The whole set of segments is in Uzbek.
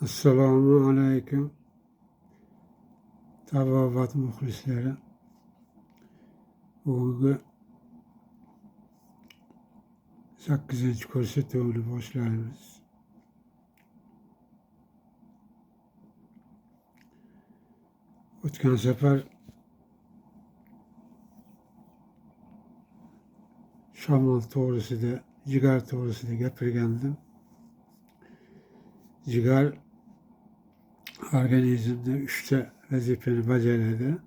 Assalomu alaykum tabobat muxlislari. Bugungi 8-ko'rsatuvni boshlaymiz. O'tgan safar shamol to'g'risida, jigar to'g'risida gapirgandim. Jigar organizmda 3 vazifani bajaradi.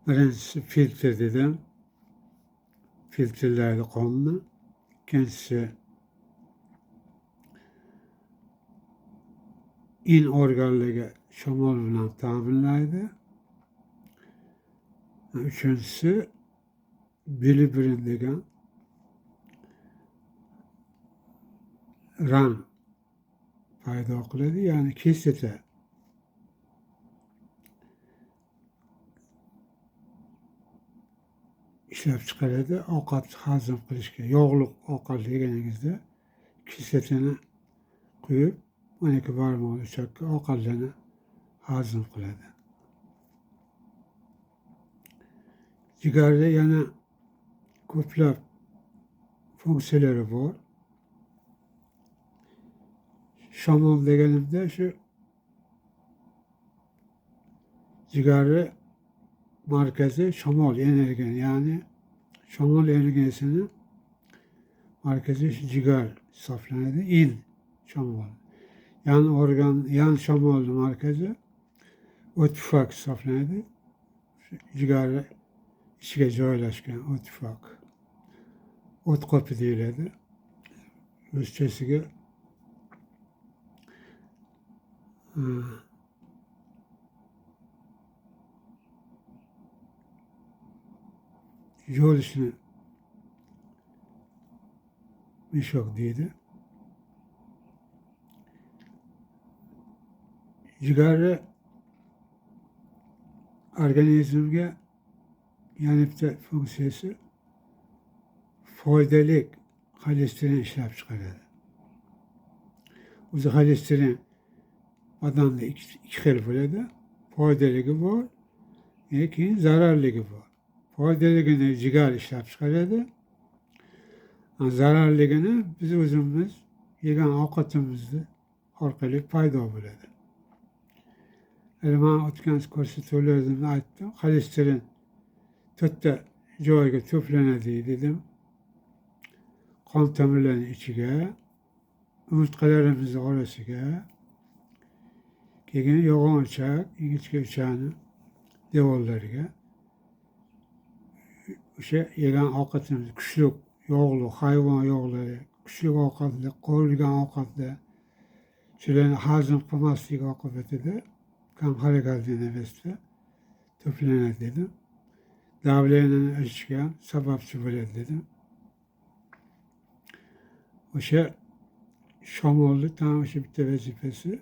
Birinchisi filtr dedim. Filtrlaydi qonni. Ikkinchisi in organlariga shamol bilan ta'minlaydi. Uchinchisi bilibrin degan rang paydo qiladi, ya'ni kislota. Ishlab chiqaradi. Ovqat hazm qilishga, yog'li ovqat yeganingizda kislotani quyib, 12 barmoq uchoqqa ovqatlarni hazm qiladi. Jigarda yana ko'plab funksiyalari bor. Shamol deganimda shu jigarni markazi shamol energiya, ya'ni shamol energiyasini markazi shu jigar hisoblanadi. In shamol. Yan shamolni markazi o't pufak hisoblanadi. Jigarni ichiga joylashgan o't pufak. O't qo'pi deyiladi. Ruschasiga yo'lishni mishok deydi. Jigarni organizmga yana bitta funksiyasi foydali xolesterin ishlab chiqaradi. O'zi xolesterin badanda ikki xil bo'ladi. Foydaligi bor, keyin zararligi bor. Foydaligini jigar ishlab chiqaradi. Zararligini biz o'zimiz yegan ovqatimizni orqali paydo bo'ladi. Men o'tgan ko'rsatuvlarda aytdim, xolesterin 4 joyga to'planadi dedim. Qon tomirlarining ichiga, umurtqalarimiz orasiga, keyin yo'g'on ichak, ingichka ichakni devorlariga. O'sha yegan ovqatimiz kuchli yog'li, hayvon yog'lari, kuchli ovqatlar, qovurilgan ovqatlar, shularni hazm qilmaslik oqibatida kam harakatli nafasda to'planadi dedim. Davleniyani o'sishga ham sababchi bo'ladi dedim. O'sha shamolni tam o'sha bitta vazifasi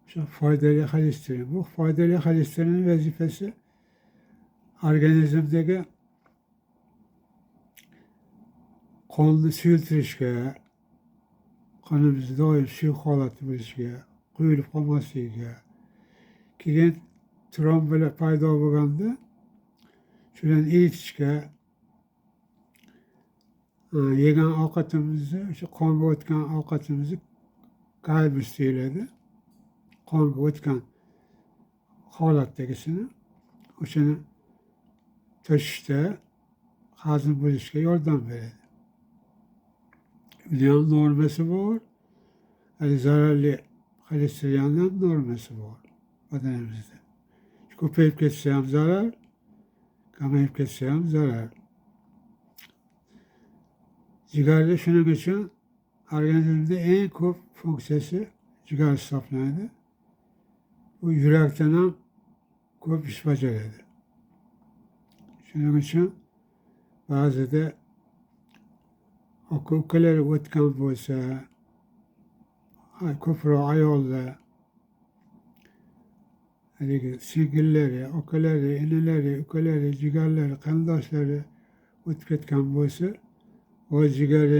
o'sha foydali xolesterin. Bu foydali xolesterinning vazifasi organizmdagi qonni suyultirishga, qonimiz doim suyuq holatda bo'lishiga, quyilib qolmasligiga, keyin trombalar paydo bo'lganda shularni eritishga, yegan ovqatimizni, o'sha qonga o'tgan ovqatimizni kalbus deyiladi. Qonga o'tgan holatdagisini o'shani to'sishda, hazm bo'lishga yordam beradi. Uni ham normasi bor. Zararli xolesterinni ham normasi bor badanimizda. Ko'payib ketsa ham zarar, kamayib ketsa ham zarar. Jigarda shuning uchun organizmda eng ko'p funksiyasi jigar hisoblanadi. Bu yurakdan ham ko'p ish bajaradi. Shuning uchun ba'zida aka-ukalari o'tgan bo'lsa, ko'proq ayollar, haligi singillari, akalari, inilari, ukalari, jigarlari, qarindoshlari o'tib ketgan bo'lsa, o jigari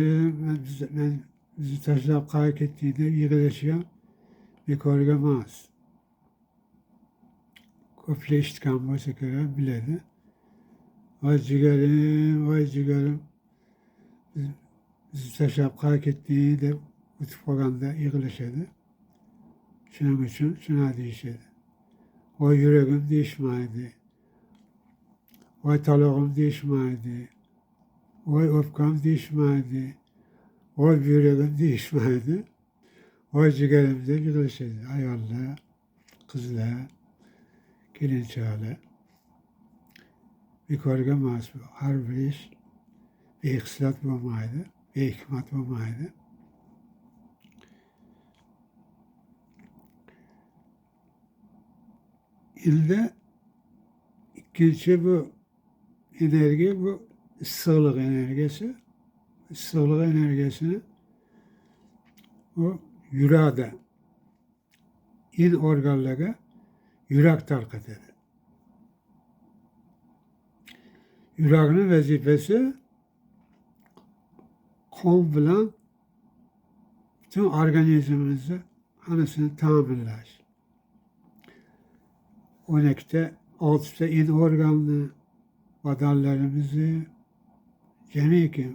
men bizi tashlab qayerga ketding deb yig'lashi ham bekorga emas. Ko'plar eshitgan bo'lsa kerak, biladi. Voy jigarim, bizni tashlab qayerga ketding deb o'tib qolganda yig'lashadi. Shuning uchun shuna deyishadi. Voy yuragim deyishmaydi. Voy talog'im deyishmaydi. Voy o'pkam deyishmaydi. Voy yuragim deyishmaydi. Voy jigarim deb yig'lashadi. Ayollar, qizlar, kelinchaklar. Bekorga emas bu. Har bir ish behislat bo'lmaydi, behikmat bo'lmaydi. Yilda ikkinchi bu energiya, bu issiqlik energiyasi. Issiqlik energiyasini bu yurakda, in organlarga yurak tarqatadi. Yurakning vazifasi qon bilan bütün organizmimizni hammasini ta'minlash. 6 in organni, badanlarimizni, jamiki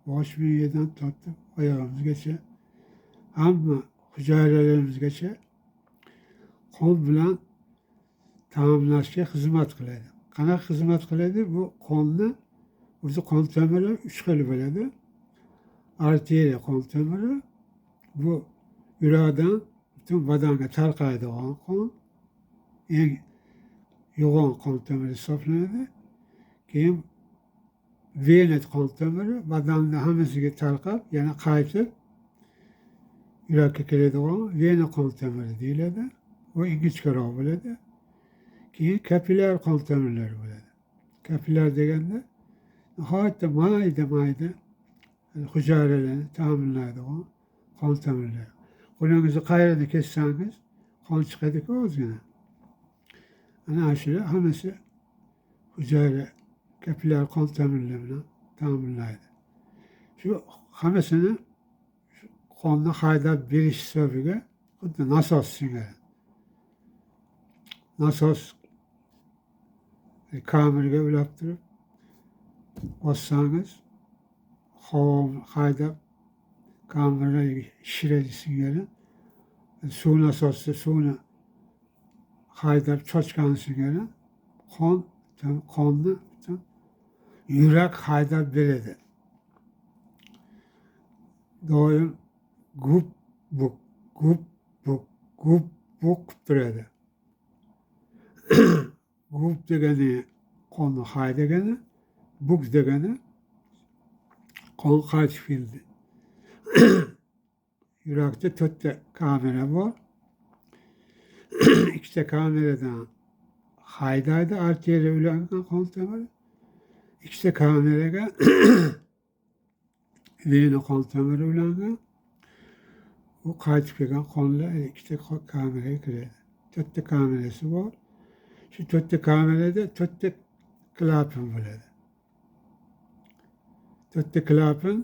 bosh miyadan tortib oyog'imizgacha, hamma hujayralarimizgacha qon bilan ta'minlashga xizmat qiladi. Qanaqa xizmat qiladi? Bu qonni, o'zi qon tomiri 3 xil bo'ladi. Arteriya qon tomiri, bu yurakdan butun badanga tarqaydigan qon, eng yo'g'on qon tomiri hisoblanadi. Keyin vena qon tomiri badanning hammasiga tarqab, yana qaytib yurakka keladigan vena qon tomiri deyiladi. U ingichkaroq bo'ladi. Keyin kapillyar qon tomirlari bo'ladi. Kapillyar deganda nihoyatda mayda hujayralarni ta'minlaydigan qon tomirlari. Qo'lingizni qayerida kessangiz qon chiqadi-ku ozgina. Ana shular hammasi hujayra, kapillyar qon tomirlari bilan ta'minlaydi. Shu hammasini qonni haydab berish hisobiga xuddi nasos singari. Nasos kamerga ulab turib bossangiz, havo haydab kameraga shiradi singari. Suv nasosda suvni haydab chochgani singari qonni yurak haydab beradi. Doim gup buk qilib turadi. Gup degani qonni haydagani, buk degani qon qaytib keldi. Yurakda 4 ta kamera bor. 2 ta kameradan haydaydi arteriya ulangan qon tomiri. 2 ta kameraga vena qon tomiri ulangan. Bu qaytib kelgan qonlar 2 ta kameraga kiradi. 4 ta kamerasi bor. Shu 4 ta kamerada 4 ta klapan bo'ladi. 4 ta klapan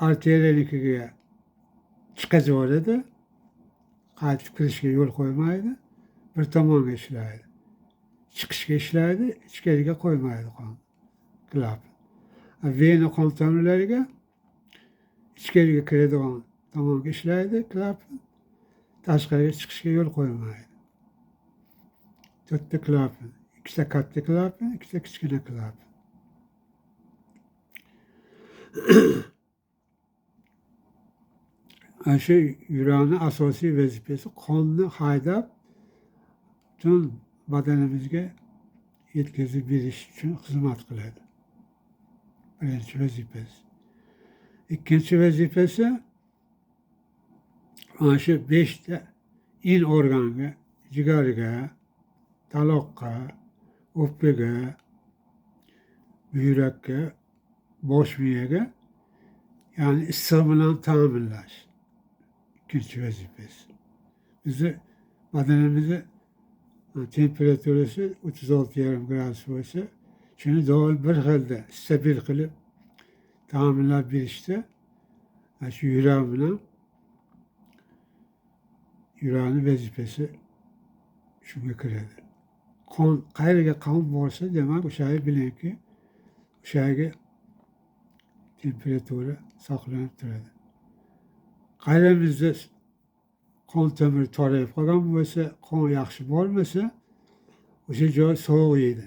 arteriyanikiga chiqazib yuboradi. Qaytib kirishga yo'l qo'ymaydi. Bir tomonga ishlaydi. Chiqishga ishlaydi, ichkariga qo'ymaydi qon. Klapan. Vena qon tomirlariga ichkariga kiradigan tomonga ishlaydi klapan. Tashqariga chiqishga yo'l qo'ymaydi. 4 ta klapan. 2 ta katta klapan, 2 ta kichkina klapan. Shu yurakning asosiy vazifasi qonni haydab butun badanimizga yetkazib berish uchun xizmat qiladi. Birinchi vazifasi. Ikkinchi vazifasi ana shu 5 ta in organga, jigarga, taloqqa, o'pkaga, buyrakka, bosh miyaga, ya'ni issiq bilan ta'minlash. İkinci vazifesi. Bizi badanimizi temperaturasi 36,5 gradus bo'lsa, shuni doim bir xilda stabil qilib tamirlab berishda shu yurak bilan yurakni vazifasi shunga kiradi. Qon, qayerga qon borsa, demak o'sha yerga bilingki, o'sha yerga temperatura saqlanib turadi. Qayerimizda qon tomiri torayib qolgan bo'lsa, qon yaxshi bormasa, o'sha joy soviydi.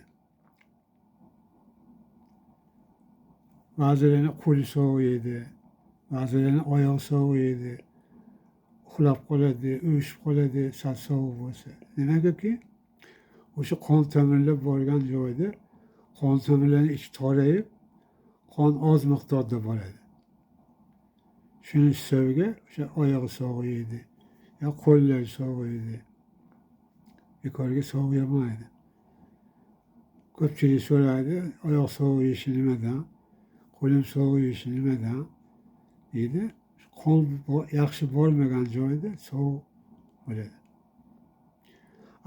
Ba'zilarning qo'li soviydi, ba'zilarning oyog'i soviydi, uxlab qoladi, uyushib qoladi, sal sovuq bo'lsa. Nimagaki, o'sha qon tomirlar borgan joyda qon tomirlarning ichi torayib, qon oz miqdorda bo'ladi. Shuning hisobiga o'sha oyog'i soviydi, yo qo'llari soviydi. Bekorga soviyamaydi. Ko'pchilik so'raydi, oyoq soviyishi nimadan, qo'lim soviyishi nimadan deydi. Qon yaxshi bormagan joyda sovuq bo'ladi.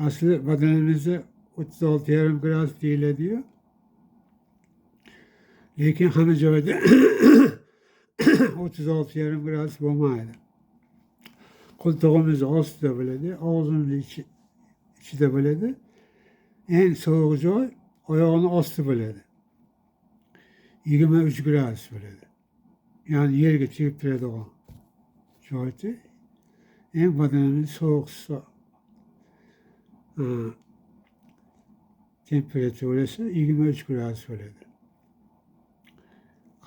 Asli badanimizda 36,5 gradus deyiladi-yu. Lekin hamma joyda 36,5 gradus bo'lmaydi. Qo'ltig'imiz ostida bo'ladi, og'zimiz ichida bo'ladi. Eng sovuq joy oyoqni osti bo'ladi. 23 gradus bo'ladi. Ya'ni yerga tegib turadigan joyda eng badanimiz sovuq temperaturasi 23 gradus bo'ladi.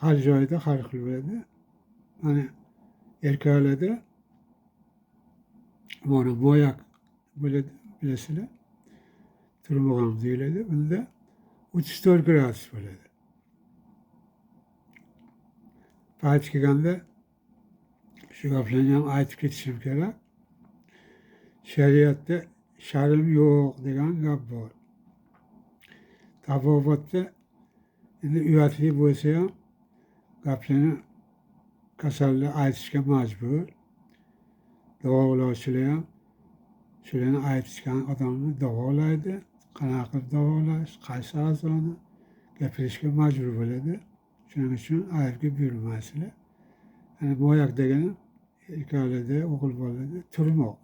Har joyda har xil bo'ladi. Mana erkaklarda mana moyak bo'ladi, bilasizlar. Turmag'am deyiladi. Bunda 34 gradus bo'ladi. Payti kelganda shu gaplarni ham aytib ketishim kerak. Shariatda sharm yo'q degan gap bor. Tabobatda endi uyatli bo'lsa ham gaplarni kasallar aytishga majbur. Davolovchilar ham shularni aytishgan odamni davolaydi. Qanaqa qilib davolash, qaysi a'zoni gapirishga majbur bo'ladi. Shuning uchun aybga buyurmaysizlar. Yani moyak degani erkaklarda, o'g'il bolalarda turmoq.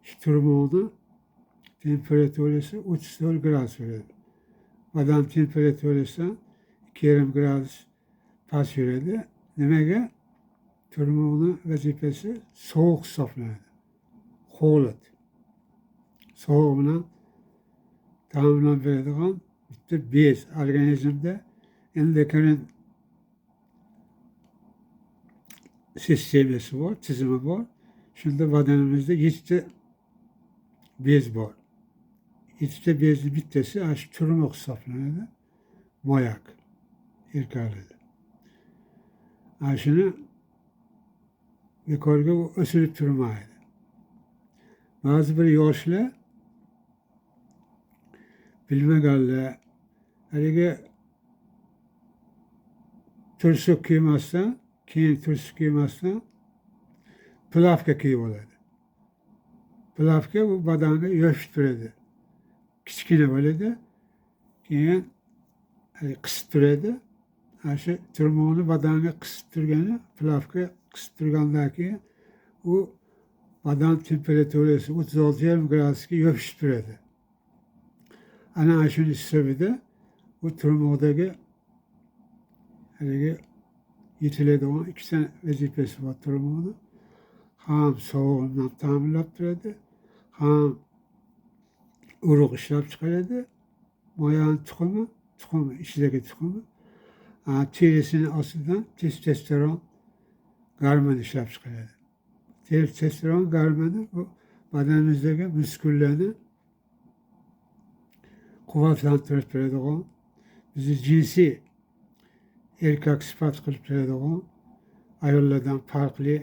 Shu turmoqni temperaturasi 34 gradus bo'ladi. Badan temperaturasidan 2,5 gradus past yuradi. Nimaga? Turmoqni vazifasi sovuq hisoblanadi. Holat. Sovuq bilan ta'minlab beradigan bitta bez organizmda endokrin sistemasi bor, tizimi bor. Shunda badanimizda 7 bez bor. 7 bezni bittasi shu turmoq hisoblanadi. Moyak erkaklarda. Shuni bekorga o'silib turmaydi. Ba'zi bir yoshlar bilmaganlar haligi tursuq kiymasdan, keyin tursuq kiymasdan plavka kiyib oladi. Plavka bu badanni yopishib turadi. Kichkina bo'ladi. Keyin qisib turadi. Shu turmoqni badanga qisib turgani, plavka qisib turgandan keyin u badan temperaturasi 36,5 gradusga yopishib turadi. Ana shuni hisobida bu turmoqdagi haligi yetiladigan ikkita vazifasi bor turmoqni. Ham sovuqdan ta'minlab turadi, ham urug' ishlab chiqaradi. Moyani tuxumi, ichidagi tuxumi. Terisini ostidan testosteron gormon ishlab chiqaradi. Testosteron gormoni bu badanimizdagi muskullarni quvvatlantirib turadigan, bizni jinsiy erkak sifat qilib turadigan, ayollardan farqli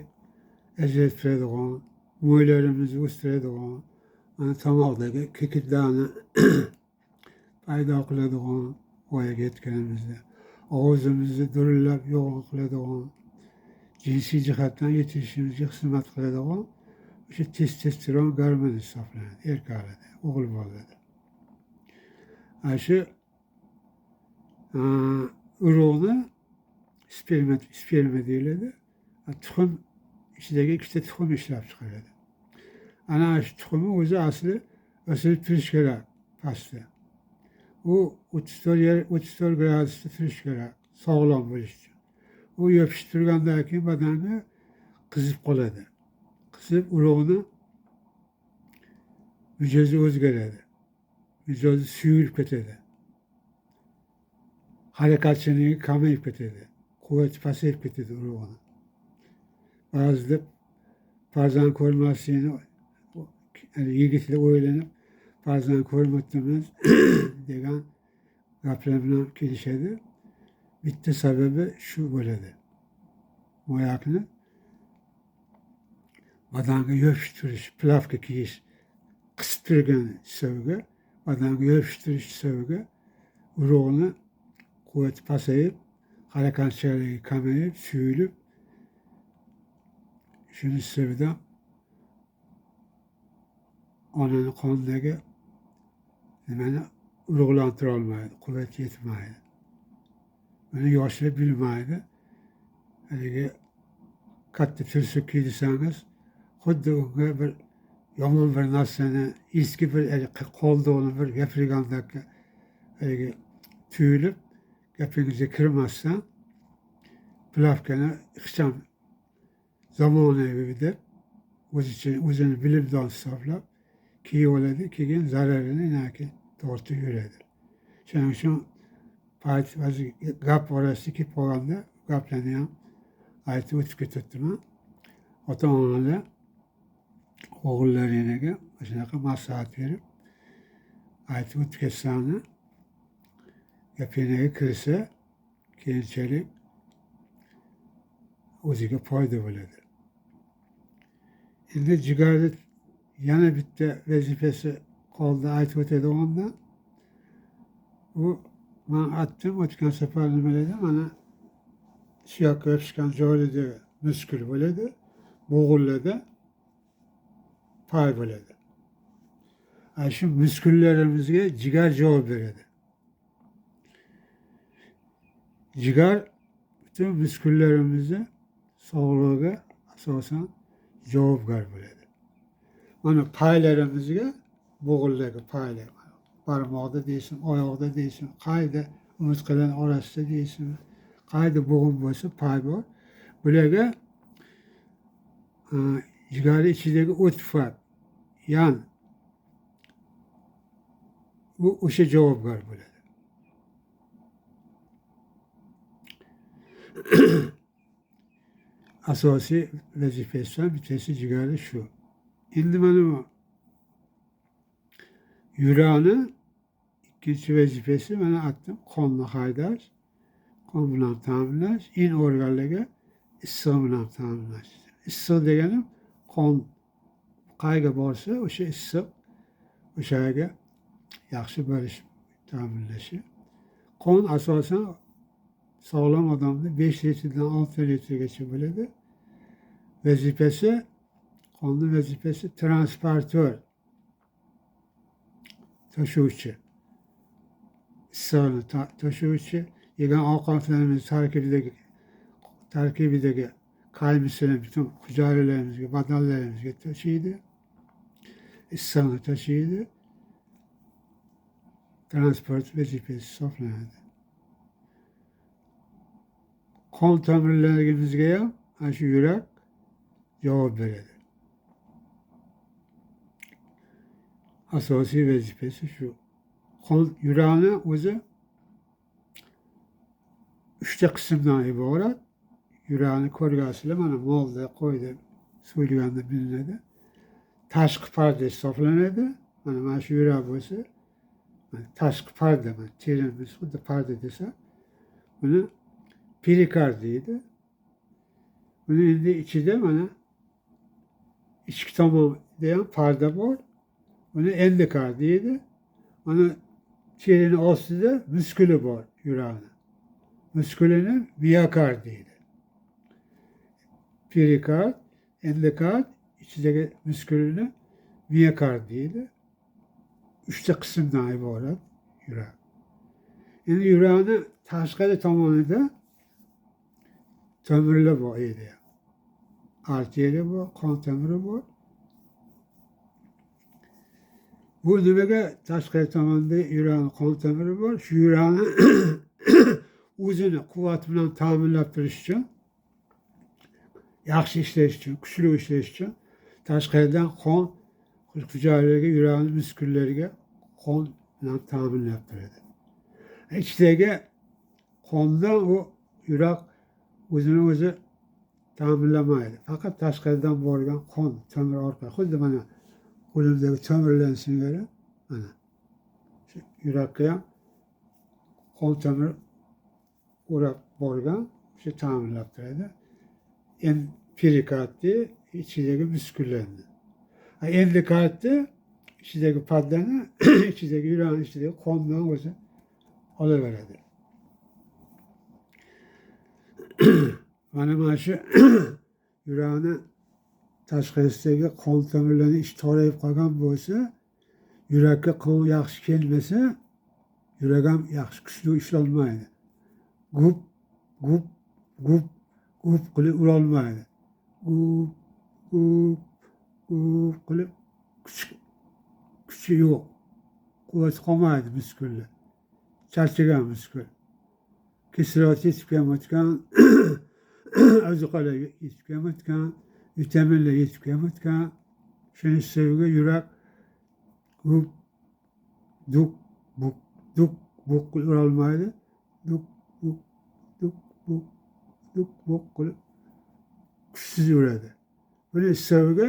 ajratib turadigan, mo'ylarimizni o'stiradigan, tomoqdagi ko'katlarni paydo qiladigan voyaga yetganimizda, og'zimizni durillab yo'g'on qiladigan, jinsiy jihatdan yetishishimizga xizmat qiladigan o'sha testosteron gormoni hisoblanadi erkaklarda, o'g'il bolalarda. Shu urug'ni sperma deyiladi. Tuxum ichidagi ikkita tuxum ishlab chiqaradi. Ana shu tuxumni o'zi asli o'sib turishi kerak pastda. U 34 gradusda turishi kerak sog'lom bo'lish uchun. U yopishib turgandan keyin badanga qizib qoladi. Qizib urug'ni mijozi o'zgaradi. Mijozi suyulib ketadi. Harakatchanligi kamayib ketadi. Quvvati pasayib ketadi urug'ini. Ba'zida farzand ko'rmasligini yigitlar o'ylanib farzand ko'rmoqdamiz degan gaplar bilan kelishadi. Bitta sababi shu bo'ladi. Oyoqni badanga yopishtirish, plavka kiyish, qisib turgan hisobiga, badanga yopishtirish hisobiga urug'ni quvvati pasayib, harakatchanligi kamayib, suyulib, shuni hisobidan onani qonidagi nimani urug'lantira olmaydi, quvvat yetmaydi. Buni yoshlar bilmaydi. Haligi katta tursuk kiydirsangiz, xuddi unga bir yomon bir narsani, eski bir qoldiqni bir gapirgandek haligi tuyulib, gapingizga kirmasdan plavkani ixcham zamonaviy deb o'zini bilimdon hisoblab kiyib oladi, keyin zararini tortib yuradi. Shuning uchun gap orasida kelib qolganda gaplarni ham aytib o'tib ketyaptiman. Ota-onalar o'g'illaringlarga shunaqa maslahat berib aytib o'tib ketsangiz, gapinglarga kirsa, keyinchalik o'ziga foyda bo'ladi. Endi jigarni yana bitta vazifasi qoldi aytib o'tadigandan. U men aytdim o'tgan safar nimalarda, mana shu yoqqa yopishgan joyida muskul bo'ladi, bo'g'inlarda pay bo'ladi. Ana shu muskullarimizga jigar javob beradi. Jigar butun muskullarimizni sog'lig'iga asosan javobgar bo'ladi. Mana paylarimizga, bo'g'inlarga paylar, barmoqda deysin, oyoqda deysin, qayda umurtqalar orasida deysin, qayda bo'g'in bo'lsa pay bor. Bularga jigarni ichidagi o't fat, yan bu o'sha javobgar bo'ladi. Asosiy vazifasidan bittasi jigarni shu. Endi mana bu yurakni ikkinchi vazifasi mana aytdim, qonni haydash, qon bilan ta'minlash, in organlarga issiq bilan ta'minlash. Issiq deganim qon qayga borsa o'sha issiq o'shaga yaxshi bo'lish ta'minlashi. Qon asosan sog'lom odamda 5 litrdan 6 litrgacha bo'ladi. Vazifasi, qonning vazifasi transportyor, tashuvchi. Issiqni tashuvchi, yegan ovqatlarimiz tarkibidagi qaymisini butun hujayralarimizga, badanlarimizga tashiydi. Issiqni tashiydi. Transport vazifasi hisoblanadi. Qon tomirlarimizga ham ana shu yurak javob beradi. Asosiy vazifasi shu. Yurakni o'zi 3 ta qismdan iborat. Yurakni ko'rgansizlar, mana molda, qo'yda, so'ylaganda bilinadi. Tashqi parda hisoblanadi. Mana shu yurak bo'lsa, tashqi parda, terimiz xuddi parda desa, buni perikard deydi. Buni endi ichida mana ichki tomonda ham parda bor. Buni endokard deydi. Mana terini ostida muskuli bor yurakni. Muskulini miokard deydi. Perikard, endokard, ichidagi muskulini miokard deydi. 3 ta qismdan iborat yurak. Endi yurakni tashqari tomonida tomirlar bor edi. Arteriya bor, qon tomiri bor. Bu nimaga tashqi tomonda yurakni qon tomiri bor? Shu yurakni o'zini quvvat bilan ta'minlab turish uchun, yaxshi ishlash uchun, kuchli ishlash uchun tashqaridan qon hujayralarga, yurakni muskullariga qon bilan ta'minlab turadi. İçidagi qondan u yurak o'zini o'zi ta'minlamaydi. Faqat tashqaridan borgan qon tomir orqali, xuddi mana qo'limdagi tomirlarni singari mana shu yurakka ham qon tomir o'rab borgan, shu ta'minlab turadi. Perikardni ichidagi muskullarni. Endokardni ichidagi paddani, ichidagi yurakni ichidagi qondan o'zi olaveradi. Mana shu yurakni tashqarisidagi qon tomirlarni ichi torayib qolgan bo'lsa, yurakka qon yaxshi kelmasa, yurak ham yaxshi kuchli ishlolmaydi. Gup, gup, gup, gup qilib urolmaydi. Gup, gup, gup qilib kuchi yo'q. Quvvati qolmaydi muskulda. Charchagan muskul. Kislorod yetib kelmayotgan, ozuqalar yetib kelmayotgan, vitaminlar yetib kelmayotgan. Shuning sababiga yurak gup, duk, buk, duk, buk qilib urolmaydi. Duk, buk, duk, buk, duk, buk qilib kuchsiz uradi. Buning sababiga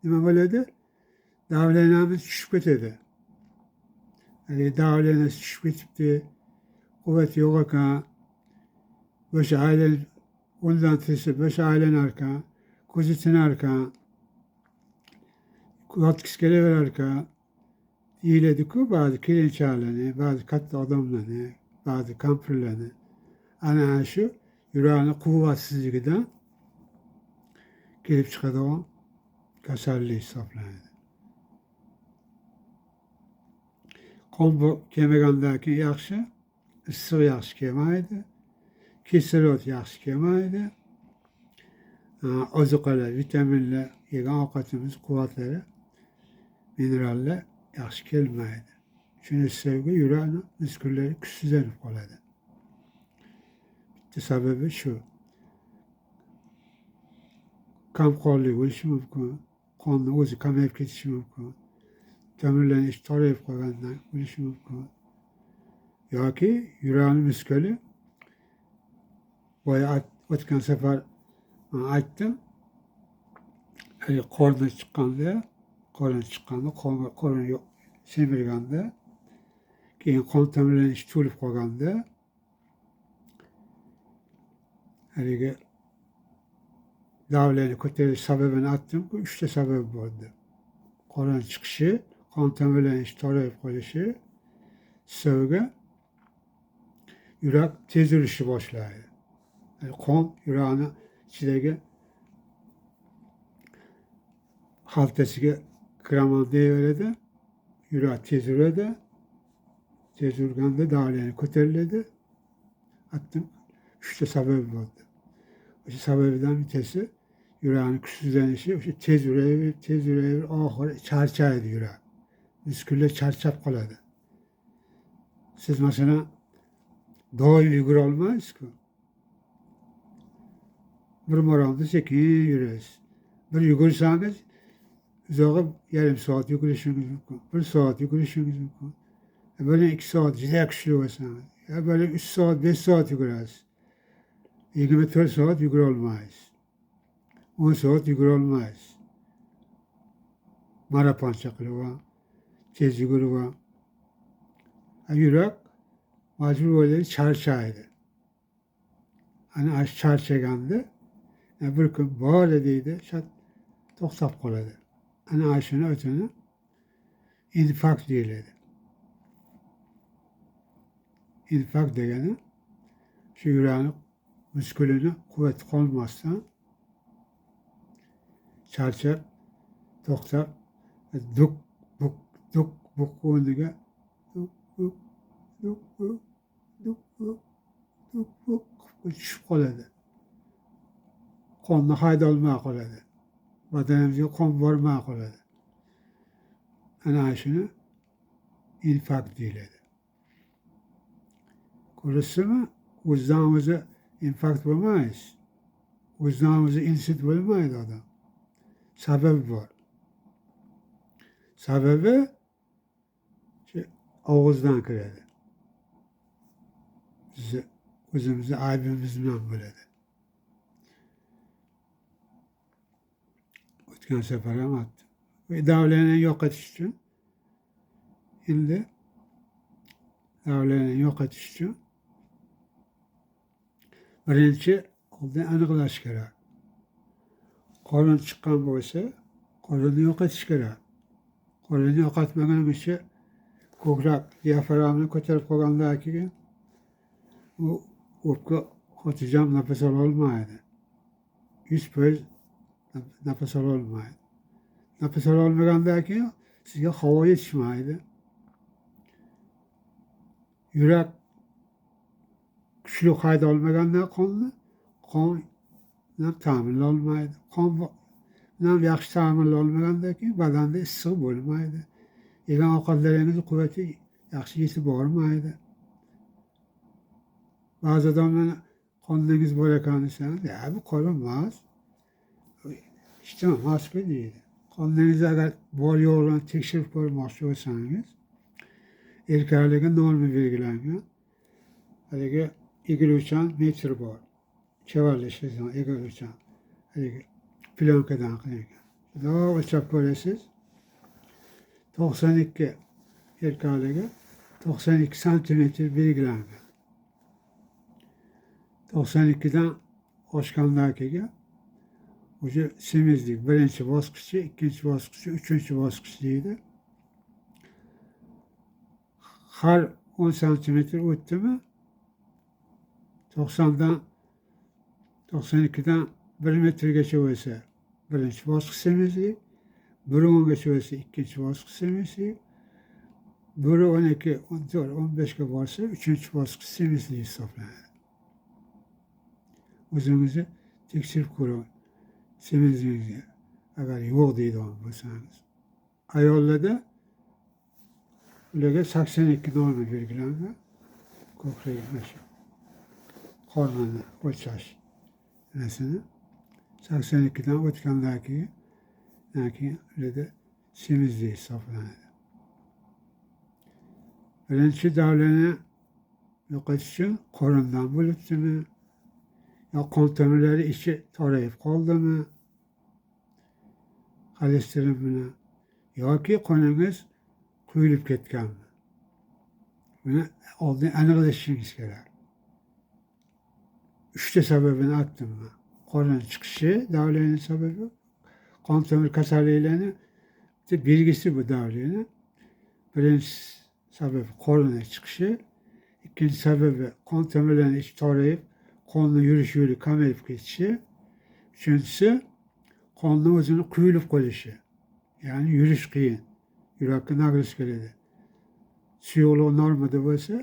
nima bo'ladi? Davleniyamiz tushib ketadi. Davleniyasi tushib ketibdi, quvvat yo'q ekan, o'sha aylanib, undan tirsib, o'sha aylanar ekan, ko'zi tinar ekan, yotgisi kelaverar ekan, deyiladi-ku ba'zi kelinchaklarni, ba'zi katta odamlarni, ba'zi kampirlarni. Ana shu yurakni quvvatsizligidan kelib chiqadigan kasallik hisoblanadi. Qon kelmagandan keyin yaxshi, issiq yaxshi kelmaydi, kislorod yaxshi kelmaydi, ozuqalar, vitaminlar, yegan ovqatimiz quvvatlari, minerallar yaxshi kelmaydi. Shuning sababi yurakni muskullari kuchsizlanib qoladi. Bitta sababi shu. Kamqonlik bo'lishi mumkin, qonni o'zi kamayib ketishi mumkin, tomirlarni ichi torayib qolgandan bo'lishi mumkin. Yoki yurakni muskuli, boya o'tgan safar aytdim, qorni chiqqanda, qorni semirganda, keyin qon tomirlarni ichi to'lib qolganda, haligi davleni ko'tarish sababini aytdim-ku, 3 ta sabab bo'ldi. Qorni chiqishi, qon tomirlarni ichi torayib qolishi sababiga yurak tez urishni boshlaydi. Qon yurakni ichidagi xaltasiga kiraman deyaveradi, yurak tez uradi, tez urganda davleni ko'tariladi. Aytdim, 3 ta sabab bo'ldi. O'sha sababdan bittasi yurakni kuchsizlanishi, o'sha tez uraverib, oxiri charchaydi yurak. Muskullar charchab qoladi. Siz masalan doim yugura olmaysiz-ku. Bir maromda sekin yurasiz. Bir yugursangiz, uzoqqa yarim soat yugurishingiz mumkin, 1 soat yugurishingiz mumkin. Böyle 2 soat juda kuchli bo'lsangiz, böyle 3 soat, 5 soat yugurasiz. 24 soat yugura olmaysiz. 10 soat yugura olmaysiz. Marafoncha qilib ham, tez yugurib ham. Yurak majbur bo'ladi, charchaydi. Ana shu charchaganda bir kun bori deydi, to'xtab qoladi. Ana shuni o'zini infarkt deyiladi. Infarkt degani shu yurakni muskulini quvvati qolmasdan charchab, to'xtab, duk buk o'rniga duk tushib qoladi. qonni haydolmay qoladi. Badanimizga qon bormay qoladi. Ana shuni infarkt deyiladi. Ko'rasizmi? O'zidan o'zi infarkt bo'lmaydi. O'zidan o'zi insult bo'lmaydi odam. Sababi bor. Sababi og'izdan kiradi. Bizni o'zimizni aybimiz bilan bo'ladi. O'tgan safar ham aytdim. Davleniyani yo'qotish uchun endi davleniyani yo'qotish uchun birinchi oldin aniqlash kerak. Qorin chiqqan bo'lsa, qorinni yo'qotish kerak. Qorinni yo'qotmagan uchun ko'krak diafragmni ko'tarib qo'ygandan keyin u o'pka xotirjam nafas ola olmaydi. 100% nafas ola olmaydi. Nafas ola olmagandan keyin sizga havo yetishmaydi. Yurak kuchli hayda olmagandan qon ta'minlolmaydi. Qon bilan yaxshi ta'minlolmagandan keyin badanda issiq bo'lmaydi. Yegan ovqatlaringiz quvvati yaxshi yetib bormaydi. Ba'zi odamlar qoningiz bor ekan desangiz, bu qorin emas. Hech nima emas-ku deydi. Qoningizni agar bor yo'qligini tekshirib ko'rmoqchi bo'lsangiz, erkakligi norma belgilangan. Haligi egiluvchan metr bor. Chevalishgan egiluvchan. Haligi plyonkadan qilingan. Xudo o'lchab ko'rasiz. 92 erkakligi 92 santimetr belgilangan. 92dan oshgandan keyin o'sha semizlik birinchi bosqichi, ikkinchi bosqichi, uchinchi bosqich deydi. Har 10 santimetr o'tdimi 92dan 1 metrgacha bo'lsa birinchi bosqich semizlik, 1.10gacha bo'lsa ikkinchi bosqich semizlik, 1.12, 14, 15ga borsa uchinchi bosqich semizlik hisoblanadi. O'zingizni tekshirib ko'ring. Semizligingiz agar yo'q deydigan bo'lsangiz. Ayollarda ularga 82 norma belgilangan. Ko'kragi mana shu. Qornini o'lchash narsani 82dan o'tgandan keyin ularda semizlik hisoblanadi. Birinchi davleni yo'qotish uchun qorindan bo'libdimi? Yo qon tomirlari ichi torayib qoldimi? Xolesterin bilan yoki qoningiz quyilib ketganmi? Buni oldin aniqlashingiz kerak. 3ta sababini aytdim men. Qorin chiqishi davleniya sababi, qon tomir kasalliklarining belgisi bu davleniya. Birinchi sababi qorinning chiqishi, ikkinchi sababi qon tomirlarining ichi torayib qonni yurish yo'li kamayib ketishi, uchinchisi qonni o'zini quyilib qolishi. Ya'ni yurish qiyin. Yurakka nagriz keladi. Suyuqlik normada bo'lsa,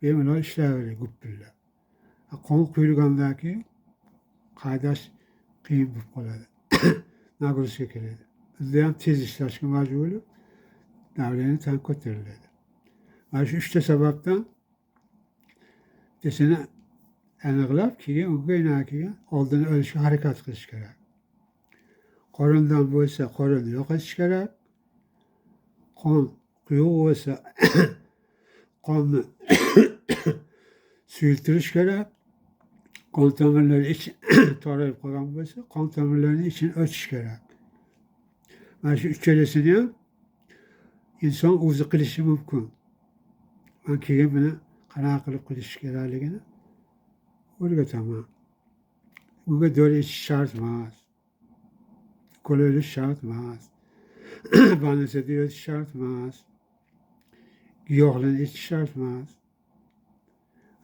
bemalol ishlayveradi gupillab. Qon quyilgandan keyin qaydash qiyin bo'lib qoladi. Nagrizga keladi. Bizda ham tez ishlashga majbur bo'lib, davleniya tan ko'tariladi. Mana shu 3ta sababdan bittasini aniqlab, keyin keyin oldini olishga harakat qilish kerak. Qorindan bo'lsa, qorinni yo'qotish kerak. Qon quyuq bo'lsa, qonni suyultirish kerak. Qon tomirlari ichi torayib qolgan bo'lsa, qon tomirlarini ichini ochish kerak. Mana shu uchalasini ham inson o'zi qilishi mumkin. Men keyin buni qanaqa qilib qilish kerakligini o'rgataman. Bunga dori ichish shart emas. Kola olish shart emas. Bannisada yotish shart emas. Giyohlarni ichish shart emas.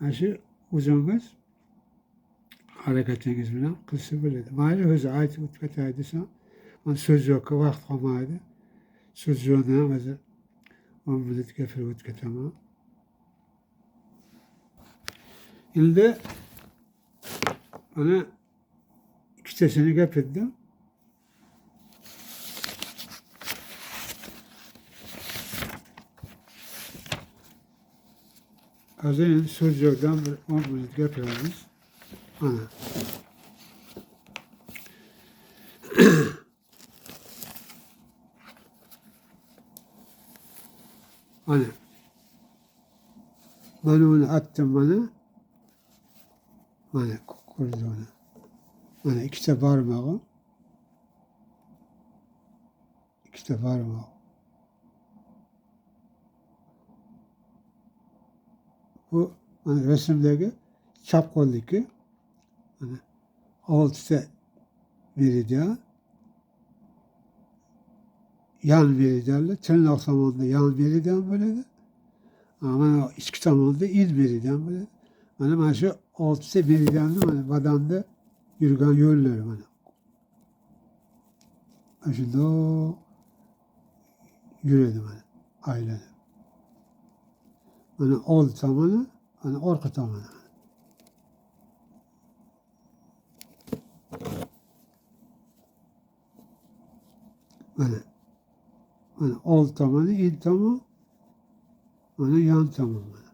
Mana shu o'zingiz harakatingiz bilan qilsa bo'ladi. Mayli o'zi aytib o'tkazay desam, men so'z yo'qqa vaqt qolmaydi. So'z yo'qdan ham hozir 10 minut gapirib o'tkazaman. Endi mana 2 ikkisini gapirdim. Hazır sözcükten bir 10 minut gapiramiz. Ana. Ana. Mana uni attım mana. Mana ko'rdi uni. Mana ikkita barmog'i. Ikkita barmoq. Bu mana rasmdagi chap qo'ldiki mana 6 meridian. Yan meridianlar tırnak tomonda yan meridian bo'ladi. Mana ichki tomonda in meridian bo'ladi. Mana shu 6 meridianni mana badanda yurgan yo'llari mana. Shunda yuradi mana aylanib. Mana old tomoni, mana orqa tomoni. Mana old tomoni, in tomon, mana yan tomon mana.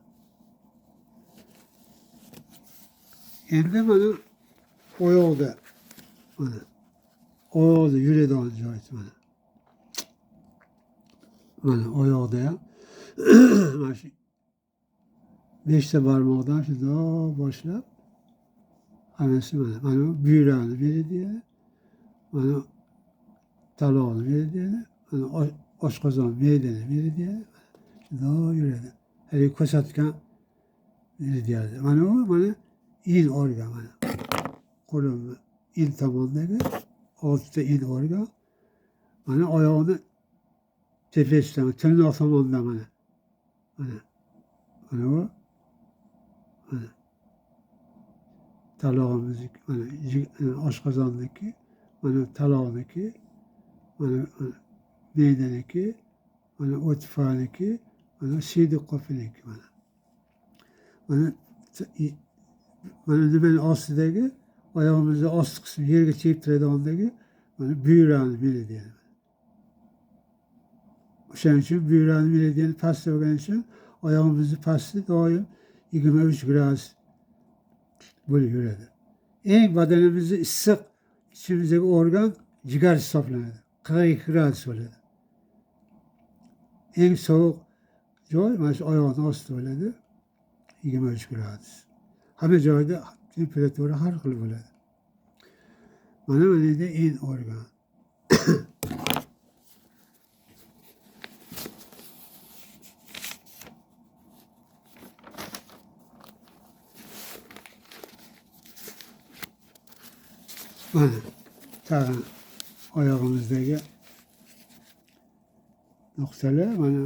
Endi mana oyoqda mana oyoqda yuradigan joyi mana. Mana oyoqda ham mana shu 5 barmoqdan shunday boshlab hammasi mana buyrakni meridiani, mana taloqni meridiani, mana oshqozon meridiani shunday yuradi. Haligi ko'rsatgan meridiani. Mana in organ mana. Qo'limni in tomondagi 6 in organ. Mana oyoqni tepasidan, tirnoq tomondan mana. Mana bu mana talog'imizniki, mana oshqozonniki, mana taloqniki, mana me'daniki, mana o'tfaniki, mana siydik qopiniki mana. Mana nimani ostidagi oyog'imizni osti qismi yerga tegib turadigandagi mana buyrakni meridiani. O'shaning uchun buyrakni meridiani pastda bo'lgani uchun oyog'imizni pasti doim 23 gradus bo'lib yuradi. Eng badanimizni issiq ichimizdagi organ jigar hisoblanadi. 42 gradus bo'ladi. Eng sovuq joy mana shu oyoqning osti bo'ladi. 23 gradus. Hamma joyda temperatura har xil bo'ladi. Mana endi in organ. Mana tag'in oyog'imizdagi nuqtalar mana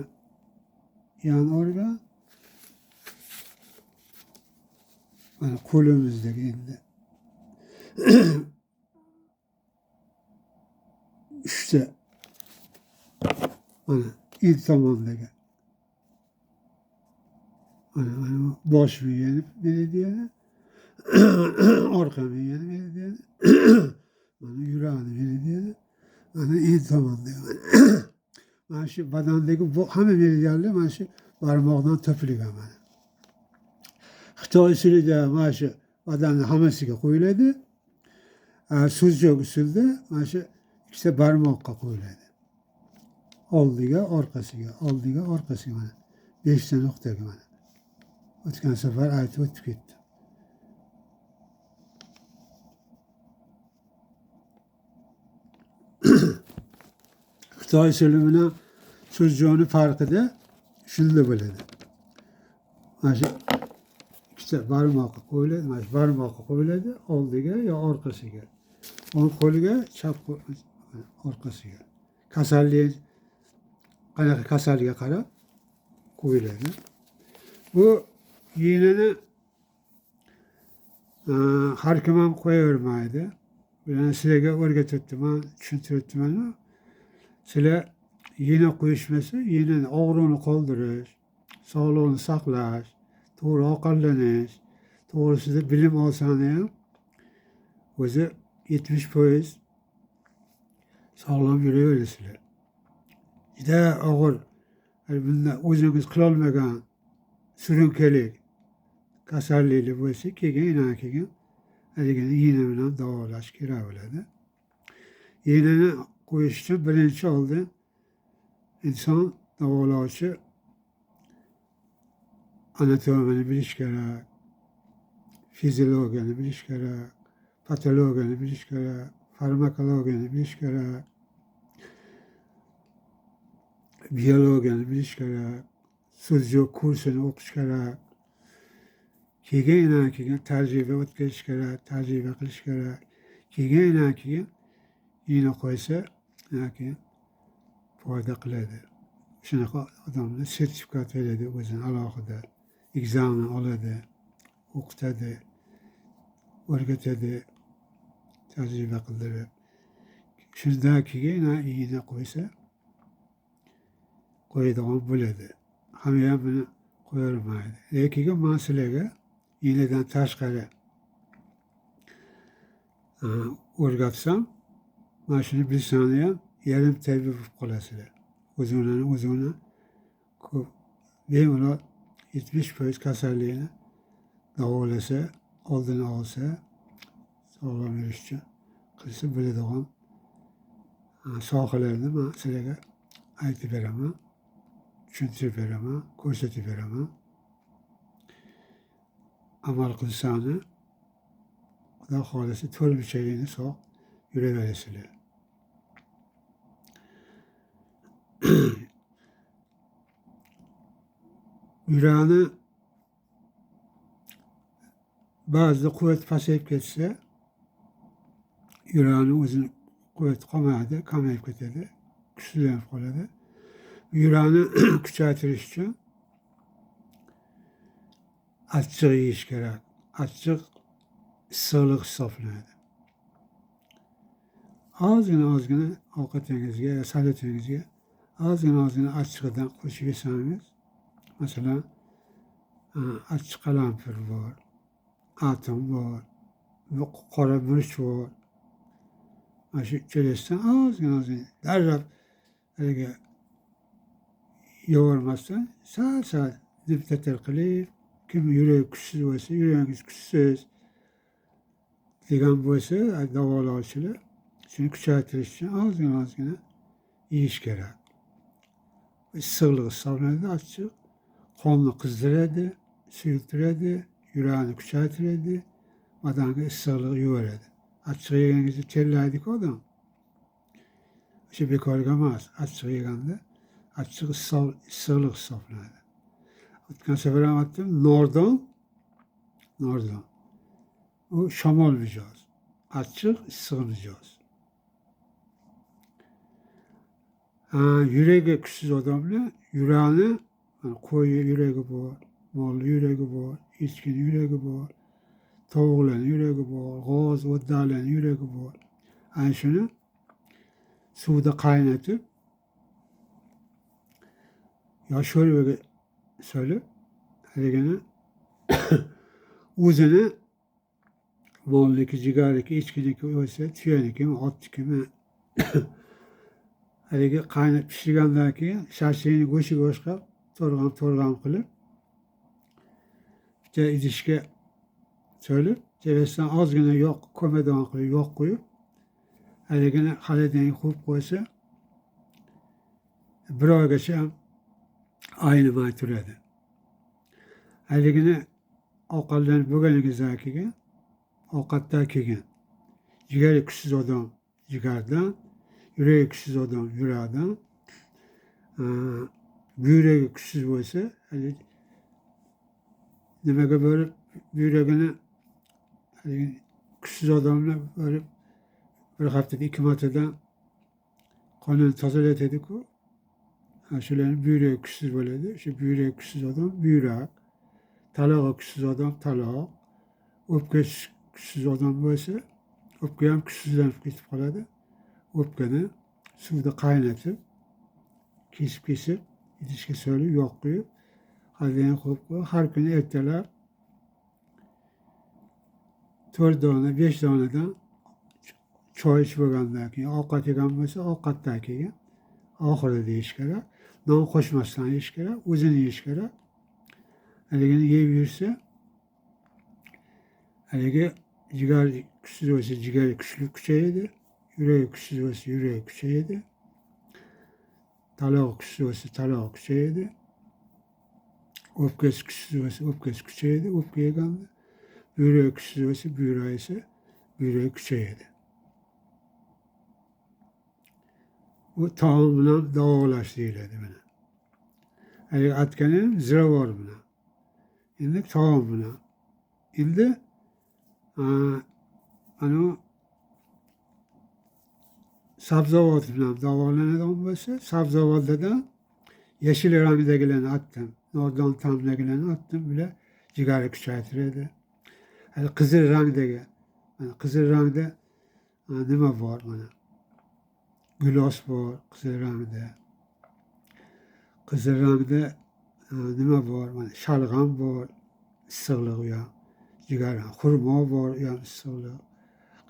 yan organ. Mana qo'limizdagi endi 3 mana in tomondagi mana bosh miyani meridiani, orqa miyani meridiani, mana yurakni meridiani, mana in tomondagi mana shu badandagi bu hamma meridianlar mana shu barmoqdan topilgan mana. Xitoy usulida mana shu badanning hammasiga qo'yiladi. Suzjok usulida mana shu ikkita barmoqqa qo'yiladi. Oldiga, orqasiga, oldiga, orqasiga mana 5 ta nuqtaga mana. O'tgan safar aytib o'tib ketdim. Xitoy usuli bilan suzjokning farqida shunda bo'ladi. Mana shu ikkita barmoqqa qo'yiladi, mana shu barmoqqa qo'yiladi, oldiga yo orqasiga. O'ng qo'liga, chap orqasiga. Kasallik qanaqa kasalga qarab qo'yiladi. Bu yinini har kim ham qo'yavermaydi. Ben sizlarga o'rgatyapman, tushuntiryapman. Sizlar yina qo'yishmasa, yinani og'riqni qoldirish, sog'liqni saqlash, to'g'ri ovqatlanish to'g'risida bilim olsani ham o'zi 70% sağlam yürüyebilirsiniz. Juda og'ir, bunda o'zingiz qilolmagan surunkali kasalliklar bo'lsa, keyin haligini iğne bilan davolash kerak bo'ladi. Iğneni qo'yish uchun birinchi oldin inson davolovchi anatomiyani bilish kerak, fiziologiyani bilish kerak, patologiyani bilish kerak, farmakologiyani bilish kerak, biyologiyani bilish kerak, so'zyoq kursini o'qish kerak. Keyin tajriba o'tkazish kerak, tajriba qilish kerak. Keyin iğne qo'ysa, keyin foyda qiladi. Shunaqa odamlar sertifikat beradi o'zini alohida, ekzamen oladi, o'qitadi, o'rgatadi, tajriba qildirib. Shundan keyin iğne qo'ysa, qo'yadigan bo'ladi. Hamma buni qo'yolmaydi. Lekin men sizlarga iğneden tashqari o'rgatsam, mana shuni bilsangiz ham yarim tabib bo'lib qolasizlar. O'zini ko'p bemalol 70% kasallikni davolasa, oldini olsa, sog'lom yurish uchun qilsa bo'ladigan sohalarni men sizlarga aytib beraman, tushuntirib beraman, ko'rsatib beraman. Amal qilsangiz, Xudo xohlasa 4 yilni sog' yuraverasizlar. Yurakni ba'zida quvvati pasayib ketsa, yurakni o'zini quvvati qolmaydi, kamayib ketadi, kuchsizlanib qoladi. Yurakni kuchaytirish uchun achchiq yeyish kerak. Achchiq issiqlik hisoblanadi. Ozgina ovqatingizga, salatingizga ozgina achchig'idan qo'shib yesangiz, masalan, achchiq qalampir bor, atom bor, qora murch bor. Mana shu uchalasidan ozgina darrov haligi yo'g'irmasdan sal diptatar qilib, kim yuragi kuchsiz bo'lsa, yuragingiz kuchsiz degan bo'lsa, davolovchilar shuni kuchaytirish uchun ozgina yeyish kerak. Issiqlik hisoblanadi achchiq. Qonni qizdiradi, suyultiradi, yurakni kuchaytiradi, badanga issiqlik yuboradi. Achchiq yeganingizda terlaydi-ku odam. O'sha bekorga emas, achchiq yeganda achchiq issiqlik hisoblanadi. O'tgan safar ham aytdim, nordon. U shamol mijoz. Achchiq, issiq mijoz. Yuragi kuchsiz odamlar yurakni, qo'y yuragi bor, mol yuragi bor, echkini yuragi bor, tovuqlarning yuragi bor, g'oz, o'tlarning yuragi bor. Ana shuni suvda qaynatib, yo sho'rvaga solib, haligini o'zini molniki, jigarniki, echkiniki bo'lsa, tuyanikimi, otnikimi haligi qaynab pishirgandan keyin shashlikni go'shtiga boshqab to'rg'am qilib, bitta idishga solib, tepasidan ozgina yog' ko'maydigan qilib yog' qo'yib, haligini xalidagi qo'yib qo'ysa, bir oygacha ham aynimay turadi. Haligini ovqatlanib bo'lganingizdan keyin, ovqatdan keyin jigari kuchsiz odam jigardan, yuragi kuchsiz odam yurakdan, buyragi kuchsiz bo'lsa, nimaga bo'lib buyragini kuchsiz odamlar bo'lib bir haftada 2 martadan qonini tozalatadi-ku. Shularning buyragi kuchsiz bo'ladi. O'sha buyragi kuchsiz odam buyrak, talog'i kuchsiz odam taloq, o'pka kuchsiz odam bo'lsa, o'pka ham kuchsizlanib ketib qoladi. O'pkani suvda qaynatib, kesib, idishga solib, yog' quyib, xalidagi qo'yib qo'yib, har kuni ertalab 4 dona, 5 donadan choy ichib bo'lgandan keyin ovqat yegan bo'lsa ovqatdan keyin oxirida yeyish kerak. Non qo'shmasdan yeyish kerak, o'zini yeyish kerak. Haligini yeb yursa, haligi jigar kuchsiz bo'lsa jigari kuchayadi, yuragi kuchsiz bo'lsa yuragi kuchayadi, talog'i kuchsiz bo'lsa talog'i kuchayadi, o'pkasi kuchsiz bo'lsa o'pkasi kuchayadi, o'pka yeganda, buyragi kuchsiz bo'lsa buyragi esa buyragi kuchayadi. Bu taom bilan davolash deyiladi buni. Haligi aytganim ziravor bilan. Endi taom bilan. Endi ana sabzavot bilan davolanadigan bo'lsa, sabzavotlardan yeşil rangdagilarni aytdim, nordon ta'mdagilarni aytdim. Bular jigarni kuchaytiradi. Hali qizil rangdagi, mana qizil rangda nima bor mana? Gilos bor qizil rangda. Qizil rangda nima bor? Mana shalg'am bor, issiqlik u ham. Jigar, xurmo bor, u ham issiqlik.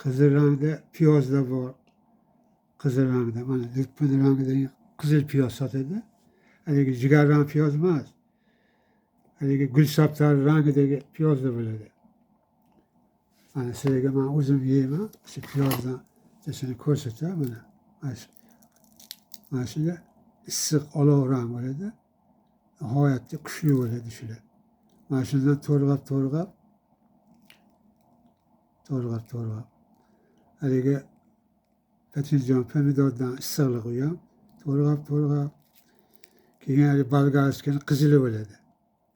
Qizil rangda piyozlar bor. Qizil rangda, mana lutfun rangidagi qizil piyoz sotadi. Haligi jigarrang piyoz emas. Haligi gulsabtar rangidagi piyozlar bo'ladi. Mana sizlarga men o'zim yeyman, shu piyozdan shuni ko'rsataman mana. Mana shular issiq olov rang bo'ladi. Nihoyatda kuchli bo'ladi shular. Mana shundan to'rg'ab haligi patiljon, pomidordan issiqlik u ham to'rg'ab keyin haligi bolgarskini qizili bo'ladi.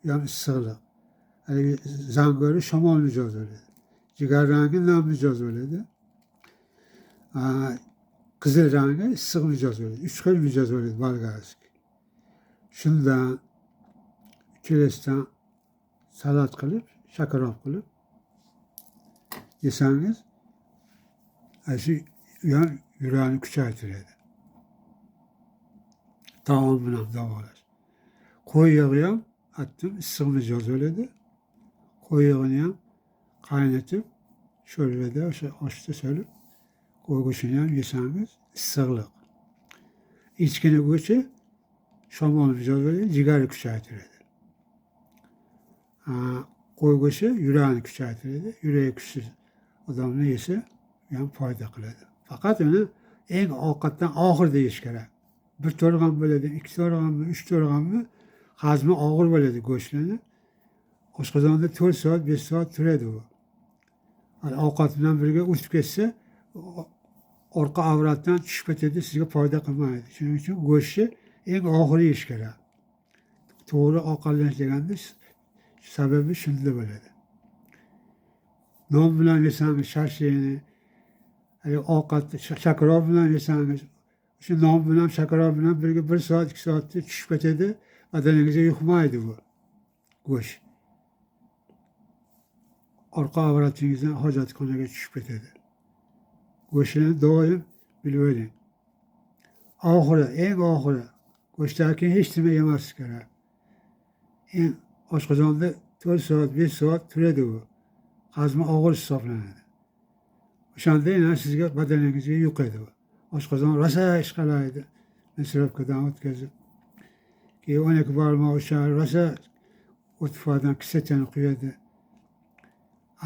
U ham issiqlik. Haligi zangori shamol mijoz bo'ladi. Jigar rangi nam mijoz bo'ladi. Qizil rangi issiq mijoz bo'ladi. 3 xil mijoz bo'ladi bolgarsk. Shundan ikkilasidan salat qilib, shakarop qilib yesangiz, shu ham yurakni kuchaytiradi. Taom bilan davolash. Qo'y yog'i ham aytdim, issiq mijoz bo'ladi. Qo'y yog'ini ham qaynatib, sho'rvada o'sha oshda solib, qo'y go'shtini ham yesangiz issiqlik. Echkini go'shti shamol mijoz bo'ladi, jigarni kuchaytiradi. Qo'y go'shti yurakni kuchaytiradi. Yuragi kuchsiz odamlar yesa, u ham foyda qiladi. Faqat uni eng ovqatdan oxirida yeyish kerak. 1 to'rg'am bo'ladi, 2 to'rg'ammi, 3 to'rg'ammi hazmi og'ir bo'ladi go'shtlarni. Oshqozonda 4 soat, 5 soat turadi u. Ovqat bilan birga o'tib ketsa, orqa avratdan tushib ketadi, sizga foyda qilmaydi. Shuning uchun go'shtni eng oxiri yeyish kerak. To'g'ri ovqatlanish deganda sababi shunda bo'ladi. Non bilan yesangiz shashini, ovqatni shakarop bilan yesangiz, shu non bilan shakarop bilan birga 1 soat, 2 soatda tushib ketadi, badaningizga yuqmaydi bu go'sht. Orqa avratingizdan hojatxonaga tushib ketadi. Go'shtni doim bilib oling. Eng oxiri go'shtdan keyin hech nima yemaslik kerak. Oshqozonda 4 soat, 5 soat turadi u. Hazmi og'ir hisoblanadi. O'shanda yana sizga badaningizga yuqadi u. Oshqozon rosa ishqalaydi. Misrobkadan o'tkazib. Keyin 12 barmoq o'sha rosa o'tfadan kisatani quyadi.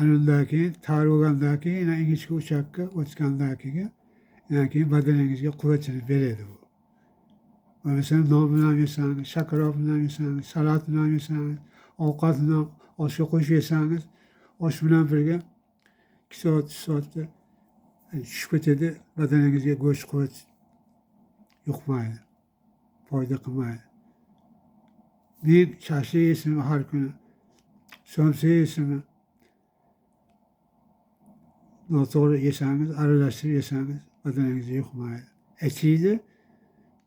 Anundan keyin tayyorgandan keyin ingichka o'chakka o'tgandan keyin badaningizga quvvatini beradi u. Masalan, non bilan yesangiz, shakarop bilan yesangiz, salat bilan yesangiz, ovqat bilan oshga qo'shib yesangiz, osh bilan birga 2 soat, 3 soatda tushib ketadi, badaningizga go'sht quvvat yuqmaydi, foyda qilmaydi. Men shashlik yeysizmi har kuni, somsa yeysizmi, noto'g'ri yesangiz, aralashtirib yesangiz, badaningizga yuqmaydi. Achiydi,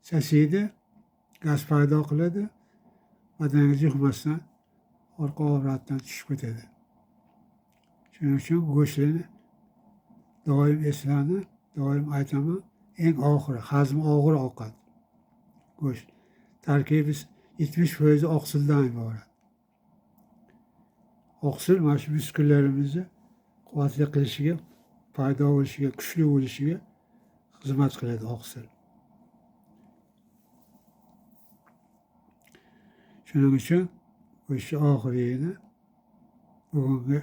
sasiydi, gaz paydo qiladi, badaningizga yuqmasdan orqa avratdan tushib ketadi. Shuning uchun go'shtlarni doim eslani, doim aytaman, eng oxiri, hazmi og'ir ovqat. Go'sht. Tarkibi 70% oqsildan iborat. Oqsil mana shu muskullarimizni quvvatli qilishiga paydo bo'lishiga, kuchli bo'lishiga xizmat qiladi oqsil. Shuning uchun o'sha oxirgini bugungi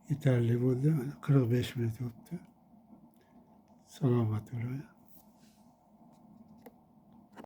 yetarli bo'ldi. 45 minut o'tdi. Salomat bo'linglar.